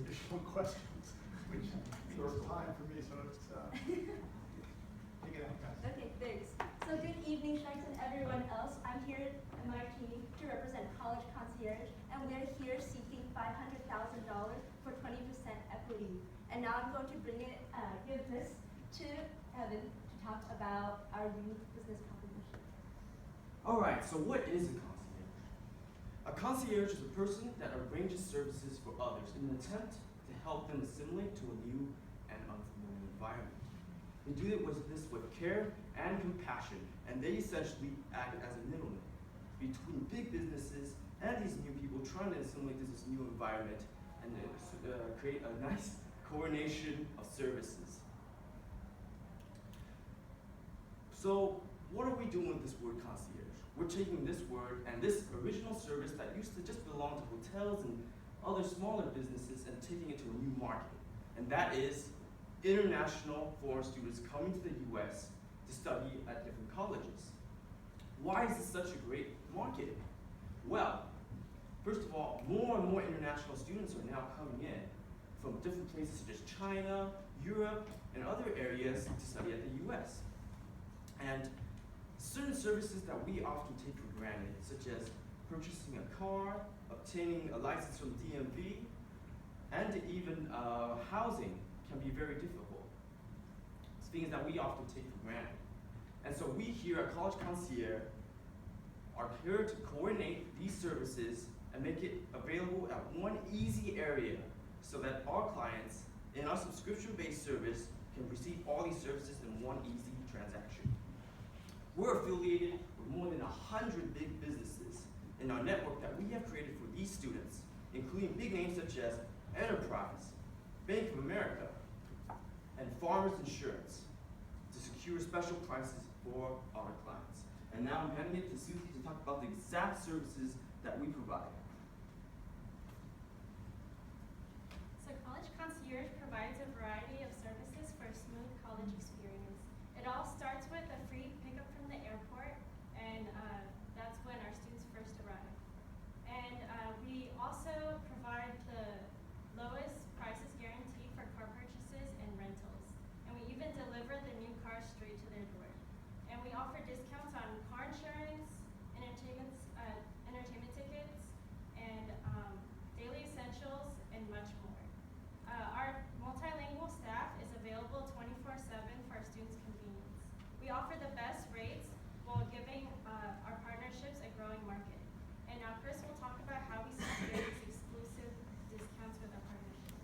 additional questions, which there was time for me, so it's, take it out, guys. Okay, thanks. So good evening, Sharks and everyone else. I'm here at MIT to represent College-Concierge, and we're here seeking $500,000 for 20% equity. And now I'm going to give this to Evan to talk about our youth business proposition. All right, so what is a concierge? A concierge is a person that arranges services for others in an attempt to help them assimilate to a new and unfamiliar environment. They do this with care and compassion, and they essentially act as a middleman between big businesses and these new people trying to assimilate to this new environment and create a nice coordination of services. So what are we doing with this word concierge? We're taking this word and this original service that used to just belong to hotels and other smaller businesses and taking it to a new market. And that is international foreign students coming to the US to study at different colleges. Why is this such a great market? Well, first of all, more and more international students are now coming in from different places such as China, Europe, and other areas to study at the US. And certain services that we often take for granted, such as purchasing a car, obtaining a license from DMV, and even housing can be very difficult. It's things that we often take for granted. And so we here at College Concierge are here to coordinate these services and make it available at one easy area so that our clients in our subscription-based service can receive all these services in one easy transaction. We're affiliated with more than 100 big businesses in our network that we have created for these students, including big names such as Enterprise, Bank of America, and Farmers Insurance to secure special prices for our clients. And now I'm handing it to Susie to talk about the exact services that we provide. So College Concierge provides a variety of services for a smooth college experience. It all starts with a free pickup from the airport, and that's when our students first arrive. And we also provide the lowest prices guaranteed for car purchases and rentals. And we even deliver the new cars straight to their door. And we offer discounts on car insurance, entertainment tickets, and daily essentials, and much more. Our multilingual staff is available 24/7 for our students' convenience. We offer the best rates while giving our partnerships a growing market. And now Chris will talk about how we secure these exclusive discounts with our partnerships.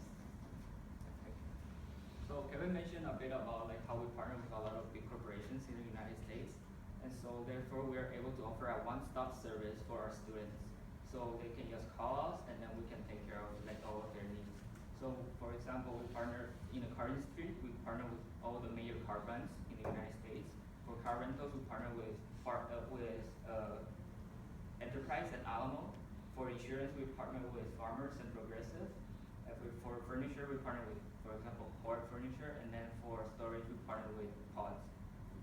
So Kevin mentioned a bit about how we partner with a lot of big corporations in the United States. And so therefore we are able to offer a one-stop service for our students. So they can just call us and then we can take care of all of their needs. So for example, we partner in the car industry, we partner with all the major car brands in the United States. For car rentals, we partner with Enterprise and Alamo. For insurance, we partner with Farmers and Progressive. For furniture, we partner with, for example, Cord Furniture, and then for storage, we partner with Pods.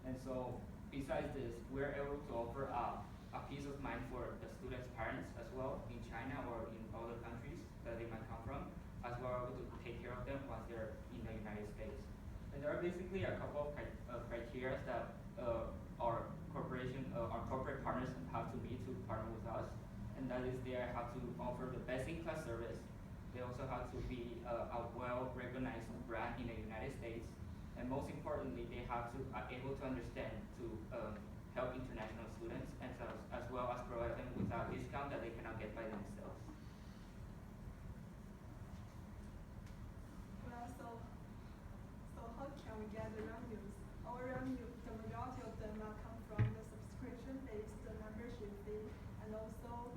And so, besides this, we're able to offer a peace of mind for the students' parents as well in China or in other countries that they might come from, as well as able to take care of them once they're in the United States. And there are basically a couple of criteria that our corporate partners have to meet to partner with us, and that is they have to offer the best-in-class service. They also have to be a well-recognized brand in the United States, and most importantly, they have to able to understand to help international students, and as well as provide them with a discount that they cannot get by themselves. Well, so how can we get the revenues? Our revenue, the majority of them are come from the subscription-based membership fee, and also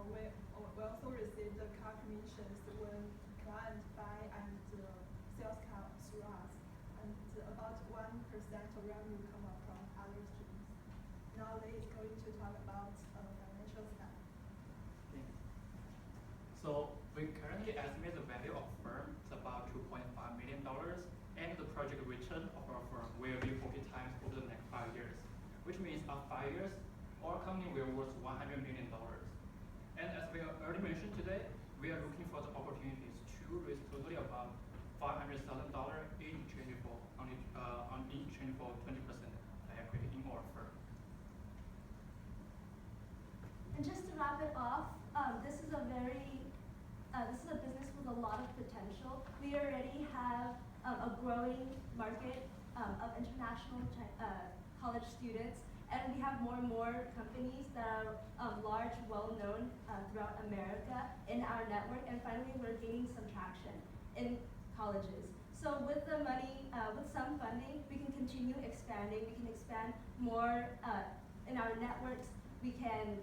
we also receive the car commissions when clients buy and sales car through us, and about 1% of revenue come up from other streams. Now Lei is going to talk about financial stuff. So we currently estimate the value of the firm is about $2.5 million, and the project return of our firm will be 40 times over the next 5 years, which means after 5 years, our company will worth $100 million. And as we already mentioned today, we are looking for the opportunities to could raise totally about $500,000 in exchange for in exchange for 20% equity in our firm. And just to wrap it off, this is a business with a lot of potential. We already have a growing market of international college students, and we have more and more companies that are large, well-known throughout America in our network. And finally, we're gaining some traction in colleges. So with the money, with some funding, we can continue expanding. We can expand more in our networks. We can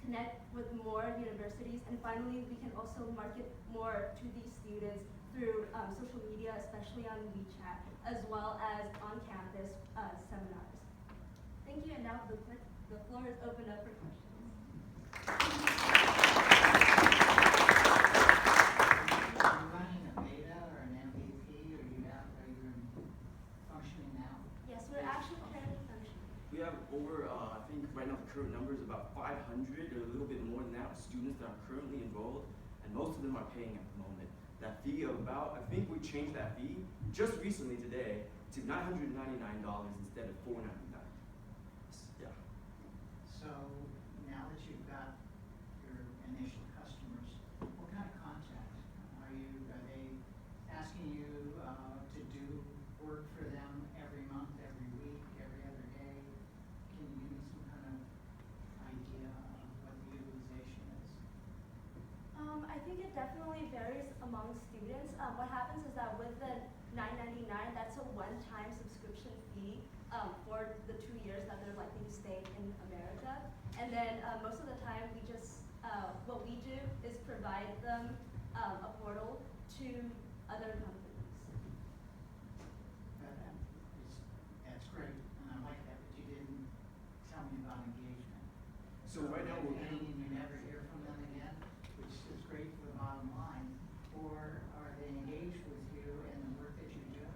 connect with more universities, and finally, we can also market more to these students through social media, especially on WeChat, as well as on-campus seminars. Thank you, and now the floor is open up for questions. Are you running a beta or an MVP, or are you functioning now? Yes, we're actually currently functioning. We have over, I think right now the current number is about 500 or a little bit more than that, students that are currently enrolled, and most of them are paying at the moment. That fee of about, I think we changed that fee just recently today to $999 instead of $499. Yeah. So now that you've got your initial customers, what kind of contact are they asking you to do work for them every month, every week, every other day? Can you give me some kind of idea of what the utilization is? I think it definitely varies among students. What happens is that with the $999, that's a one-time subscription fee for the 2 years that they're likely to stay in America. And then most of the time, we just what we do is provide them a portal to other companies. That's great, and I like that, but you didn't tell me about engagement. So right now we're paying and you never hear from them again, which is great for the bottom line, or are they engaged with you and the work that you're doing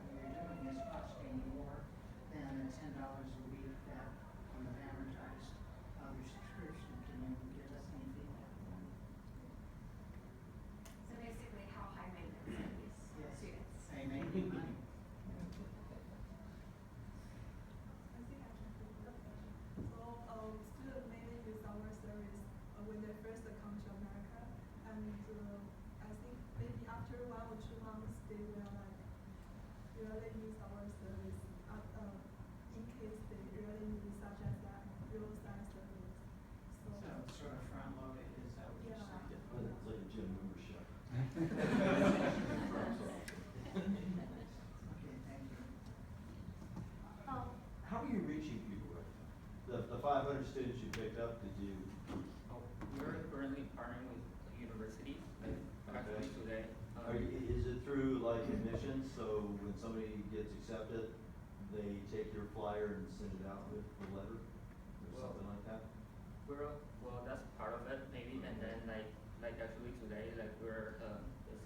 is costing more than the $10 a week that you've amortized of your subscription? Can you give us any feedback on that? So basically, how high maintenance are these Yes. students? They make you money. I think I can take that question. So, students mainly use our service when they first come to America, and I think maybe after 1 or 2 months they will really use our service. In case they really need, such as that roadside service. So it's sort of front loaded, is that what you're Yeah. saying? It's like a gym membership. Okay, thank you. How are you reaching people right now? The 500 students you picked up, did you? We're currently partnering with universities, like actually today. Is it through like admissions, so when somebody gets accepted, they take your flyer and send it out with the letter, or something like that? Well, that's part of it maybe, and then like actually today, like the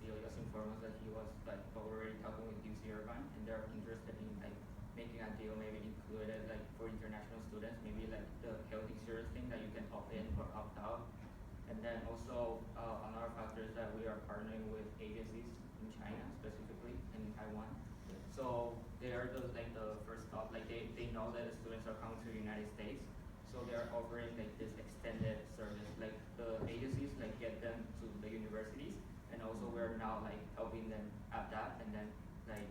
CEO just informed us that he was like already talking with UC Irvine, and they're interested in like making a deal, maybe included like for international students, maybe like the health insurance thing that you can opt in or opt out. And then also another factor is that we are partnering with agencies in China specifically and in Taiwan. So they are the first stop. Like they know that the students are coming to the United States, so they are offering like this extended service. Like the agencies like get them to the universities, and also we're now like helping them at that, and then like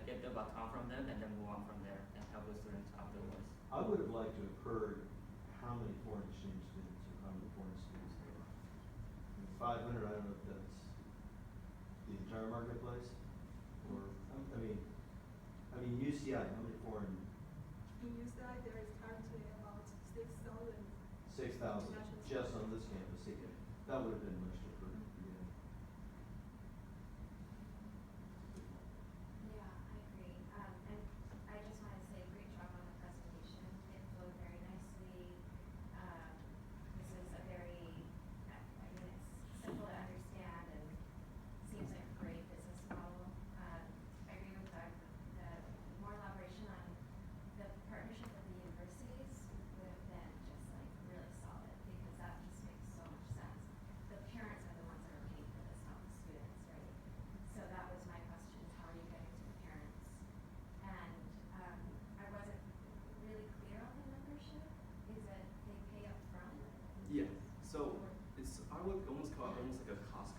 get the baton from them, and then move on from there and help the students afterwards. I would have liked to have heard how many foreign exchange students or how many foreign students there are. 500, I don't know if that's the entire marketplace, or, I mean UCI, how many foreign? In UCI, there is currently about 6,000. 6,000, just on this campus. That would have been much different. Yeah, I agree. And I just want to say great job on the presentation. It flowed very nicely. This is a very, it's simple to understand and seems like a great business model. I agree with Doug. The more elaboration on the partnership with the universities would have been just like really solid, because that just makes so much sense. The parents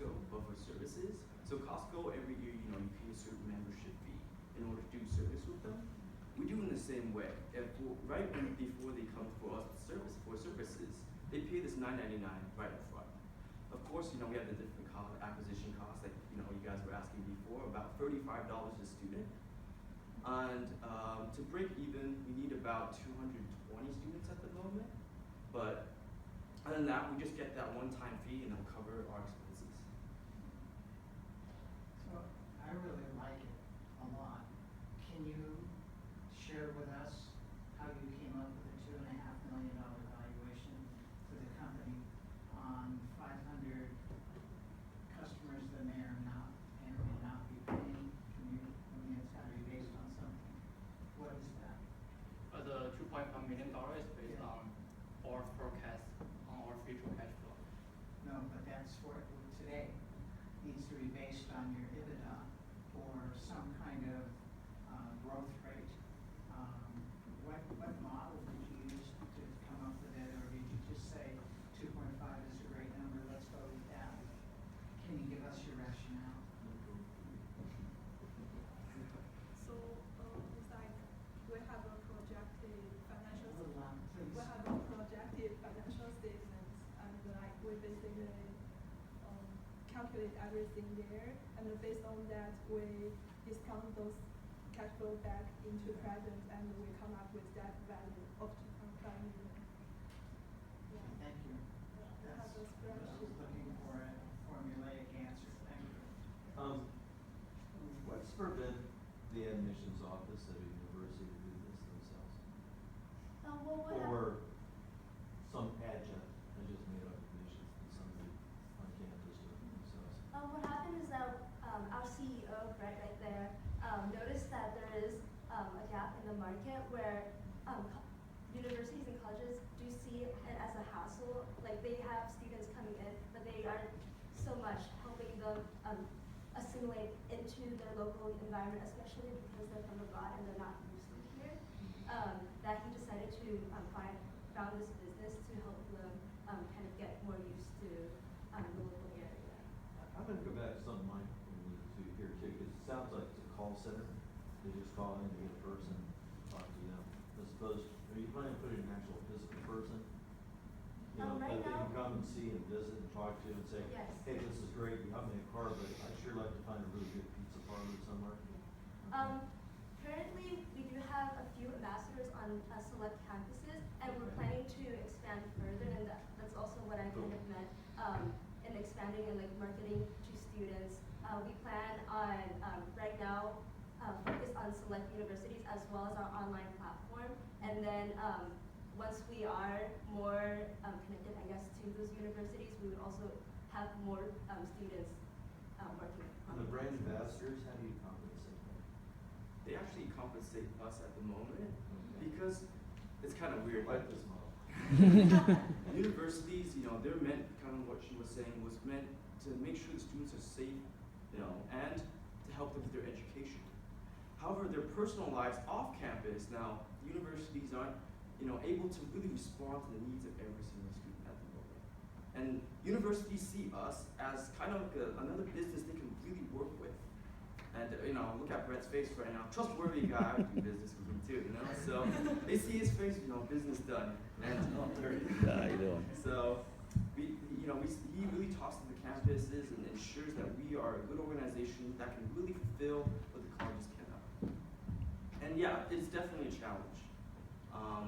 Costco, but for services. So Costco, every year, you pay a certain membership fee in order to do service with them. We do in the same way. Before they come for us for services, they pay this $9.99 right up front. Of course, we have the different acquisition costs, like you guys were asking before, about $35 a student. And to break even, we need about 220 students at the moment. But other than that, we just get that one-time fee and it'll cover our expenses. So I really like it a lot. Can you share with us how you came up with a $2.5 million valuation for the company on 500 customers that may or not and may not be paying? It's got to be based on something. What is that? The $2.5 million is based on our forecast on our future cash flow. No, but that's for today. Needs to be based on your EBITDA or some kind of growth rate. What model did you use to come up with it, or did you just say 2.5 is a great number, let's go with that? Can you give us your rationale? So, it's like we have a projected financial A little louder, please. we have a projected financial statements, and like we basically calculate everything there, and based on that we discount those cash flow back into present, and we come up with that value of 2.5 million. Yeah. Thank you. We have That's, a I was spreadsheet. looking for a formulaic answer. Thank you. What's forbid the admissions office at a university to do this themselves? What would happen? Or some adjunct, I just made up admissions, and somebody on campus doing it themselves. What happened is that our CEO, right there, noticed that there is a gap in the market where universities and colleges do see it as a hassle. Like they have students coming in, but they aren't so much helping them assimilate into their local environment, especially because they're from abroad and they're not used to here. That he decided to found this business to help them kind of get more used to the local area. I'm gonna go back to something Mike alluded to here too, because it sounds like it's a call center. They just call in to get a person, talk to them, as opposed, are you planning to put in an actual physical person? Right That they now- can come and see and visit and talk to and say, Yes. hey, this is great, you have me a car, but I'd sure like to find a really good pizza parlor somewhere. Currently, we do have a few ambassadors on select campuses, and we're Okay. planning to expand further, and that's also what I kind of meant in expanding and like marketing to students. We plan on right now focus on select universities as well as our online platform, and then once we are more connected, I guess, to those universities, we would also have more students working on And the brand ambassadors, how do you compensate them? They actually compensate us at the moment Okay. because it's kind of weird. I like this model. Universities, they're meant, kind of what she was saying, was meant to make sure the students are safe, and to help them with their education. However, their personal lives off campus, now, universities aren't, able to really respond to the needs of every single student at the moment. And universities see us as kind of like another business they can really work with. And, look at Brett's face right now. Trustworthy guy, I do business with him too, So they see his face, business done. And How you doing? So he really talks to the campuses and ensures that we are a good organization that can really fulfill what the colleges cannot. And yeah, it's definitely a challenge.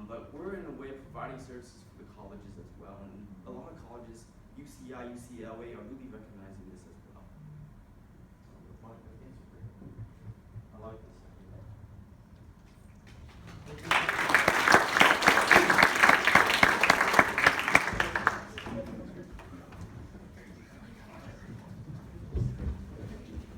But we're in a way providing services for the colleges as well. And a lot of colleges, UCI, UCLA, are really recognizing this as